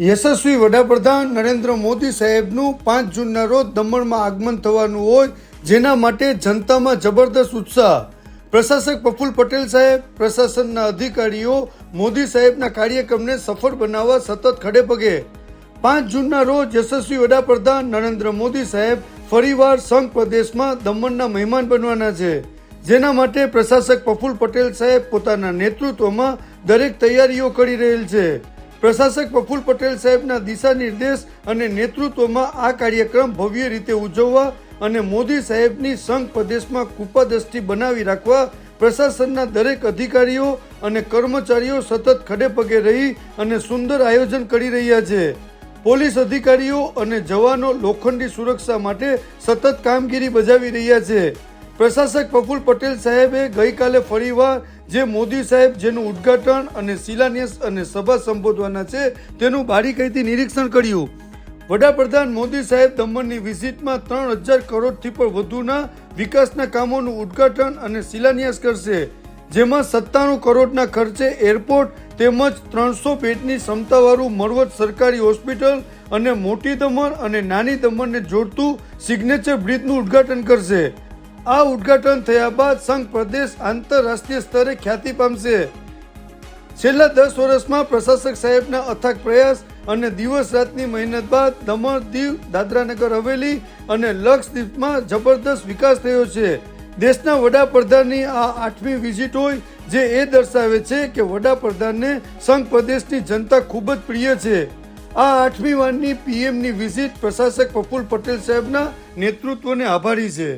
યશસ્વી વડાપ્રધાન નરેન્દ્ર મોદી સાહેબનું 5 જૂનના રોજ દમણમાં આગમન થવાનું હોય, જેના માટે જનતામાં જબરદસ્ત ઉત્સાહ. પ્રશાસક પ્રફુલ્લ પટેલ સાહેબ, પ્રશાસનના અધિકારીઓ મોદી સાહેબના કાર્યક્રમને સફળ બનાવવા સતત ખડે પગે. 5 જૂનના રોજ યશસ્વી વડાપ્રધાન નરેન્દ્ર મોદી સાહેબ ફરીવાર સંઘ પ્રદેશમાં દમણના મહેમાન બનવાના છે, જેના માટે પ્રશાસક પ્રફુલ્લ પટેલ સાહેબ પોતાના નેતૃત્વમાં દરેક તૈયારીઓ કરી રહેલ છે. પ્રશાસક પ્રફુલ્લ પટેલ સાહેબના દિશા નિર્દેશ અને નેતૃત્વમાં આ કાર્યક્રમ ભવ્ય રીતે ઉજવવા અને મોદી સાહેબની સંઘ પ્રદેશમાં કૃપાદ્રષ્ટિ બનાવી રાખવા પ્રશાસનના દરેક અધિકારીઓ અને કર્મચારીઓ સતત ખડે પગે રહી અને સુંદર આયોજન કરી રહ્યા છે. પોલીસ અધિકારીઓ અને જવાનો લોખંડી સુરક્ષા માટે સતત કામગીરી બજાવી રહ્યા છે. પ્રશાસક પ્રફુલ્લ પટેલ સાહેબે ગઈકાલે ફરીવાર જે મોદી સાહેબ જેનું ઉદ્ઘાટન અને શિલાન્યાસ અને સભા સંબોધવાના છે તેનું બારીકાઈથી નિરીક્ષણ કર્યું. વડાપ્રધાન મોદી સાહેબ દમણની વિઝિટમાં 3000 કરોડથી પણ વધુના વિકાસના કામોનું ઉદ્ઘાટન અને શિલાન્યાસ કરશે, જેમાં 97 કરોડના ખર્ચે એરપોર્ટ તેમજ 300 બેડની ક્ષમતાવાળું મરવત સરકારી હોસ્પિટલ અને મોટી દમણ અને નાની દમણને જોડતું સિગ્નેચર બ્રિજનું ઉદ્ઘાટન કરશે. આ ઉદ્ઘાટન થયા બાદ સંઘ પ્રદેશ આંતરરાષ્ટ્રીય સ્તરે ખ્યાતિ પામશે. છેલ્લા 10 વર્ષમાં પ્રશાસક સાહેબના અથાગ પ્રયાસ અને દિવસ રાતની મહેનત બાદ દમણ, દીવ, દાદરાનગર હવેલી અને લક્ષદ્વીપમાં જબરદસ્ત વિકાસ થયો છે. દેશના વડાપ્રધાનની આ 8મી વિઝિટ હોય, જે એ દર્શાવે છે કે વડાપ્રધાનને સંઘ પ્રદેશની જનતા ખૂબ જ પ્રિય છે. આ 8મી વારની પીએમની વિઝિટ પ્રશાસક પ્રફુલ્લ પટેલ સાહેબના નેતૃત્વને આભારી છે.